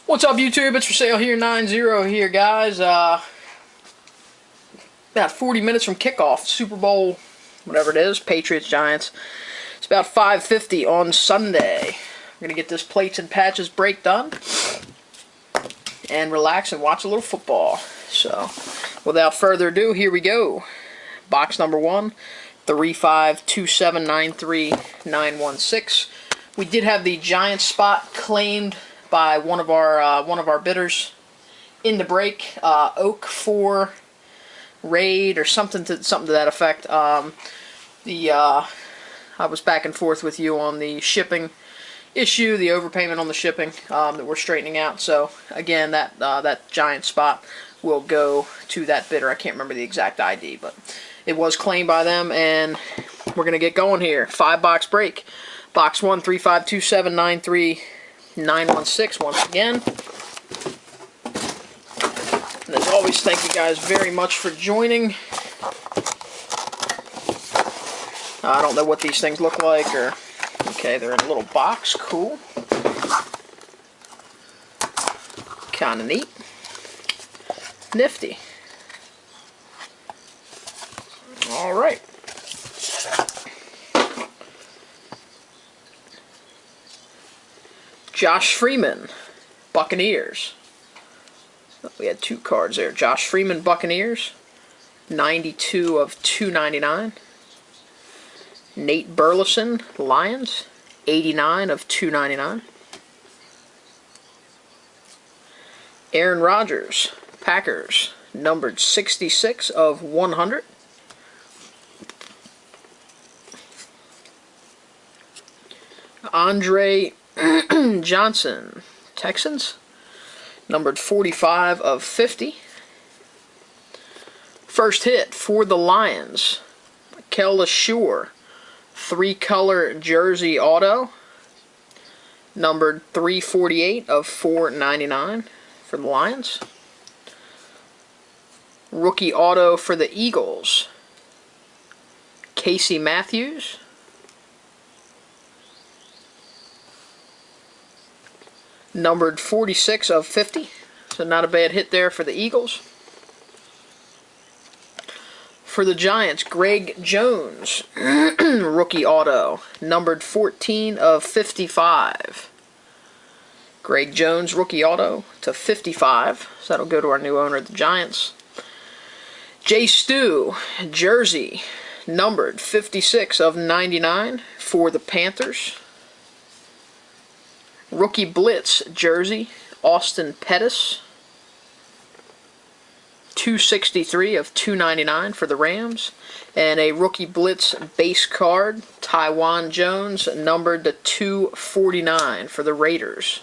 What's up, YouTube? It's for sale here, 9-0 here, guys. About 40 minutes from kickoff, Super Bowl, whatever it is, Patriots, Giants. It's about 5:50 on Sunday. I'm going to get this plates and patches break done and relax and watch a little football. So, without further ado, here we go. Box number 1, 352793916. We did have the Giants spot claimed by one of our bidders in the break. Oak 4 Raid or something to that effect. I was back and forth with you on the shipping issue, the overpayment on the shipping that we're straightening out. So again, that Giant spot will go to that bidder. I can't remember the exact ID, but it was claimed by them, and we're gonna get going here. 5-box break. Box 1, 352793916 once again. And as always, thank you guys very much for joining. I don't know what these things look like, or okay, they're in a little box. Cool. Kind of neat. Nifty. All right. Josh Freeman, Buccaneers. We had 2 cards there. Josh Freeman, Buccaneers, 92 of 299. Nate Burleson, Lions, 89 of 299. Aaron Rodgers, Packers, numbered 66 of 100. Andre Johnson, Texans, numbered 45 of 50. First hit for the Lions, Kel LaSure, 3-color jersey auto, numbered 348 of 499 for the Lions. Rookie auto for the Eagles, Casey Matthews, numbered 46 of 50, so not a bad hit there for the Eagles. For the Giants, Greg Jones, rookie auto, numbered 14 of 55. Greg Jones, rookie auto to 55, so that'll go to our new owner, the Giants. Jay Stu, jersey, numbered 56 of 99 for the Panthers. Rookie Blitz jersey, Austin Pettis, 263 of 299 for the Rams. And a Rookie Blitz base card, Taiwan Jones, numbered to 249 for the Raiders.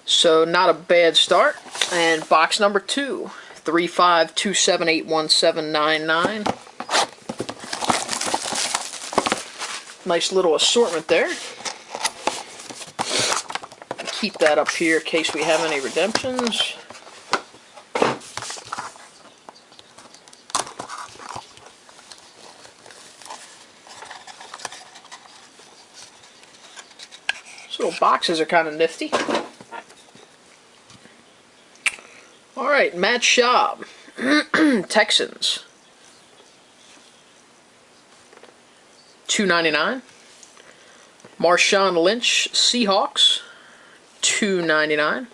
So not a bad start. And box number 2, 352781799. Nice little assortment there. Keep that up here in case we have any redemptions. These little boxes are kind of nifty. Alright, Matt Schaub, Texans, 299. Marshawn Lynch, Seahawks, 299.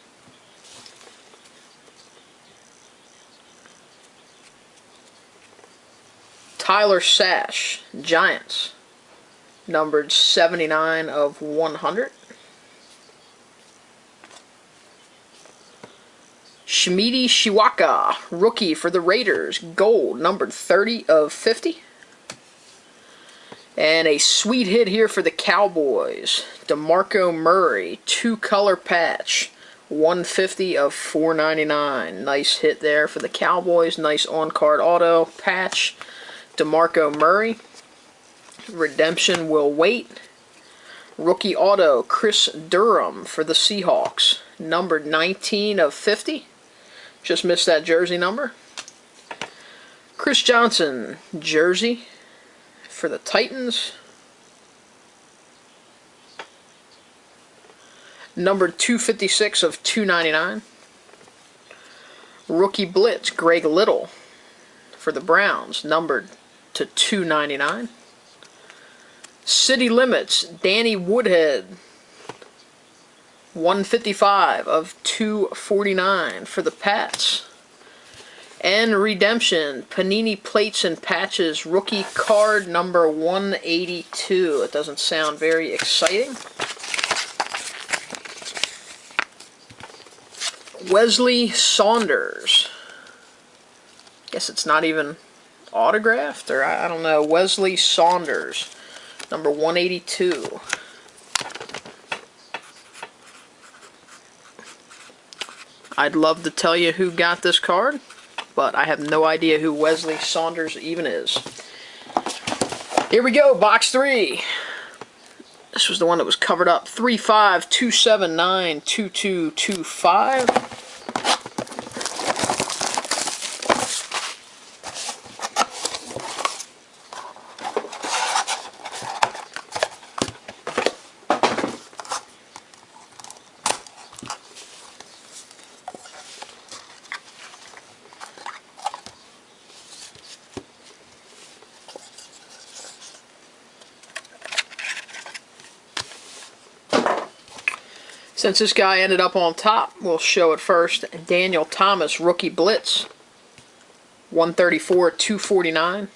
Tyler Sash, Giants, numbered 79 of 100. Shmidi Shiwaka, rookie for the Raiders, gold, numbered 30 of 50. And a sweet hit here for the Cowboys, DeMarco Murray, 2-color patch, 150 of 499. Nice hit there for the Cowboys. Nice on-card auto patch, DeMarco Murray. Redemption will wait. Rookie auto, Chris Durham for the Seahawks, numbered 19 of 50. Just missed that jersey number. Chris Johnson, jersey for the Titans, Numbered 256 of 299. Rookie Blitz, Greg Little for the Browns, numbered to 299. City Limits, Danny Woodhead, 155 of 249 for the Pats. And Redemption, Panini Plates and Patches, rookie card number 182. It doesn't sound very exciting. Wesley Saunders. Guess it's not even autographed, or I don't know. Wesley Saunders, number 182. I'd love to tell you who got this card, but I have no idea who Wesley Saunders even is. Here we go, box 3. This was the one that was covered up. 352792225. Since this guy ended up on top, we'll show it first. Daniel Thomas, Rookie Blitz, 134, 249.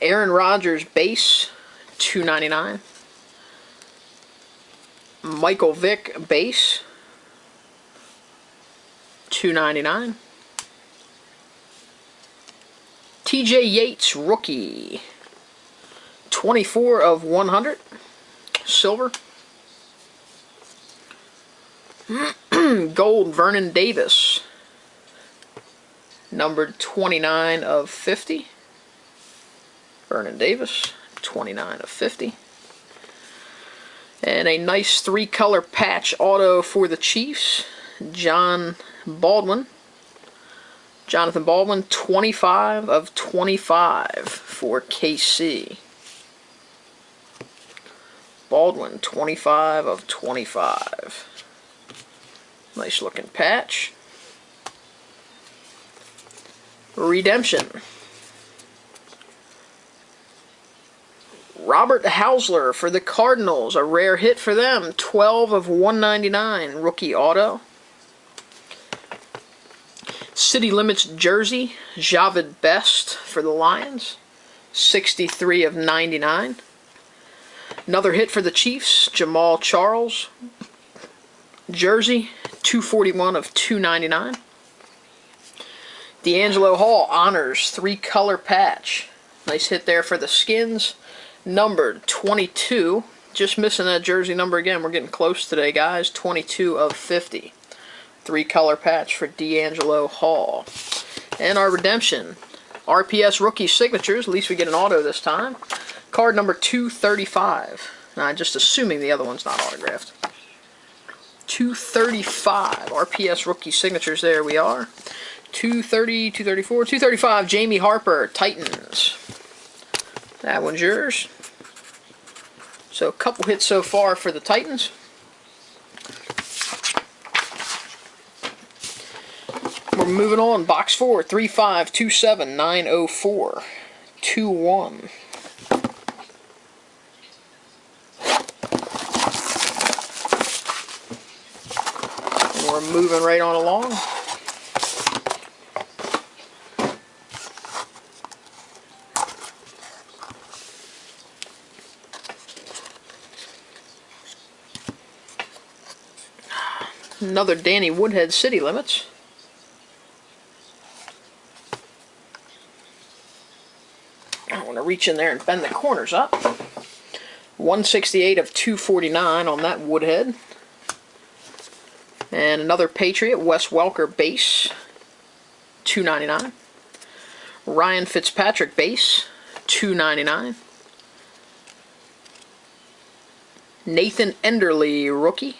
Aaron Rodgers, Base, 299. Michael Vick, Base, 299. TJ Yates, Rookie, 24 of 100, Silver. Gold, Vernon Davis, numbered 29 of 50. Vernon Davis, 29 of 50. And a nice 3-color patch auto for the Chiefs. Jonathan Baldwin, 25 of 25 for KC. Baldwin, 25 of 25. Nice looking patch. Redemption. Robert Hausler for the Cardinals. A rare hit for them. 12 of 199. Rookie auto. City Limits jersey. Javid Best for the Lions. 63 of 99. Another hit for the Chiefs. Jamal Charles. Jersey. 241 of 299. D'Angelo Hall Honors 3-color patch. Nice hit there for the Skins. Numbered 22. Just missing that jersey number again. We're getting close today, guys. 22 of 50. 3-color patch for D'Angelo Hall. And our redemption. RPS rookie signatures. At least we get an auto this time. Card number 235. Now, just assuming the other one's not autographed. 235 RPS rookie signatures. There we are. 230, 234, 235 Jamie Harper, Titans. That one's yours. So a couple hits so far for the Titans. We're moving on. Box 4, 3527904 21. We're moving right on along. Another Danny Woodhead City Limits. I want to reach in there and bend the corners up. 168 of 249 on that Woodhead. And another Patriot, Wes Welker Base, 299. Ryan Fitzpatrick Base, 299. Nathan Enderle Rookie,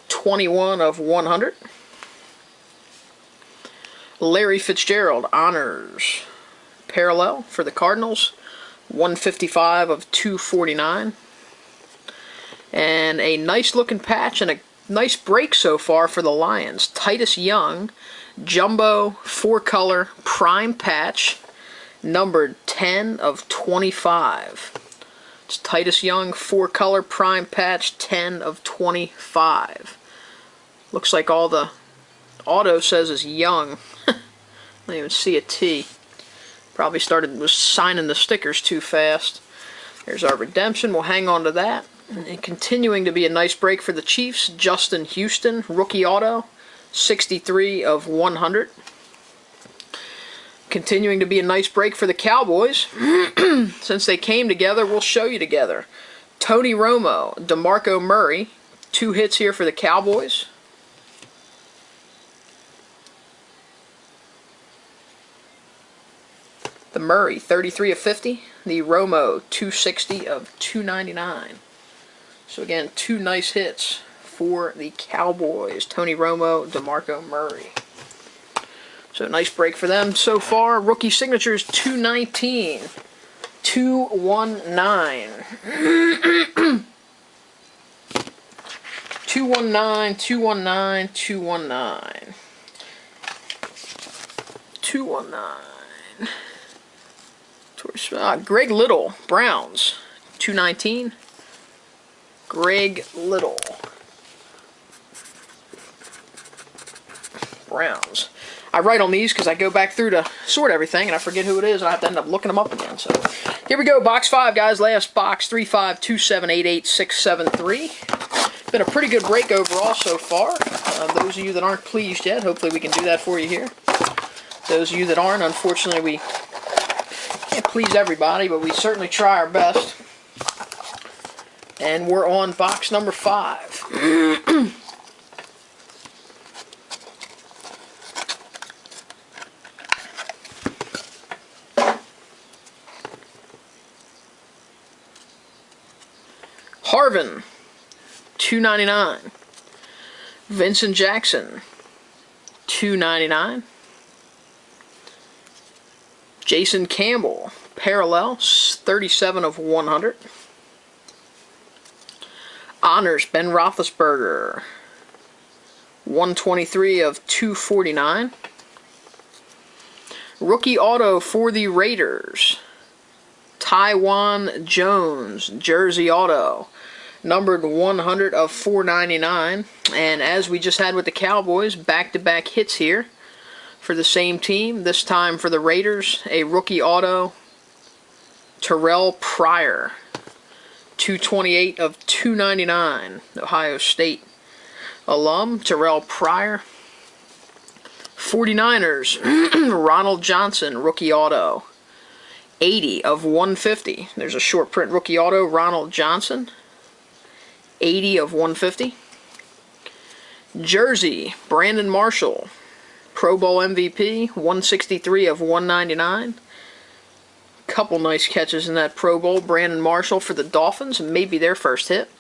21 of 100. Larry Fitzgerald Honors Parallel for the Cardinals, 155 of 249. And a nice looking patch and a nice break so far for the Lions. Titus Young, Jumbo 4-color prime patch, numbered 10 of 25. It's Titus Young 4-color prime patch, 10 of 25. Looks like all the auto says is Young. I don't even see a T. Probably was signing the stickers too fast. There's our redemption. We'll hang on to that. And continuing to be a nice break for the Chiefs, Justin Houston, rookie auto, 63 of 100. Continuing to be a nice break for the Cowboys. Since they came together, we'll show you together. Tony Romo, DeMarco Murray, 2 hits here for the Cowboys. The Murray, 33 of 50. The Romo, 260 of 299. So again, 2 nice hits for the Cowboys. Tony Romo, DeMarco Murray. So nice break for them so far. Rookie signatures, 219. 219. 219, 219, 219. 219. Greg Little, Browns, 219. Greg Little, Browns. I write on these because I go back through to sort everything and I forget who it is and I have to end up looking them up again. So here we go, box 5, guys. Last box, 352788673. Been a pretty good break overall so far. Those of you that aren't pleased yet, hopefully we can do that for you here. Those of you that aren't, unfortunately, we can't please everybody, but we certainly try our best. And we're on box number 5. Harvin, 299. Vincent Jackson, 299. Jason Campbell, parallel, 37 of 100. Honors, Ben Roethlisberger, 123 of 249. Rookie auto for the Raiders, Taiwan Jones, jersey auto, numbered 100 of 499. And as we just had with the Cowboys, back-to-back hits here for the same team. This time for the Raiders, a rookie auto, Terrell Pryor, 228 of 299, Ohio State alum, Terrell Pryor. 49ers, Ronald Johnson, rookie auto, 80 of 150. There's a short print rookie auto, Ronald Johnson, 80 of 150. Jersey, Brandon Marshall, Pro Bowl MVP, 163 of 199. Couple nice catches in that Pro Bowl. Brandon Marshall for the Dolphins, maybe their first hit.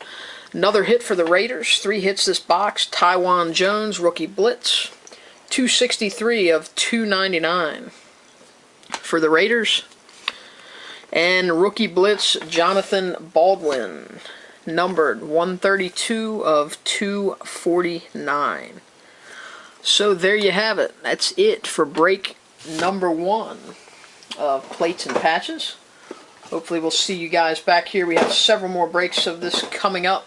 Another hit for the Raiders, 3 hits this box. Taiwan Jones, rookie blitz, 263 of 299 for the Raiders. And rookie blitz, Jonathan Baldwin, numbered 132 of 249. So there you have it. That's it for break number 1 of plates and patches. Hopefully we'll see you guys back here. We have several more breaks of this coming up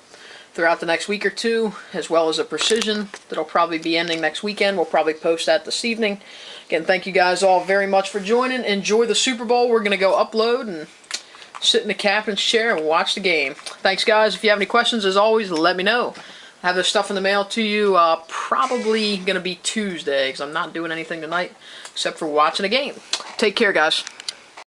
throughout the next week or two, as well as a precision that'll probably be ending next weekend. We'll probably post that this evening. Again, thank you guys all very much for joining. Enjoy the Super Bowl. We're going to go upload and sit in the captain's chair and watch the game. Thanks, guys. If you have any questions, as always, let me know. I have this stuff in the mail to you probably going to be Tuesday, because I'm not doing anything tonight except for watching a game. Take care, guys.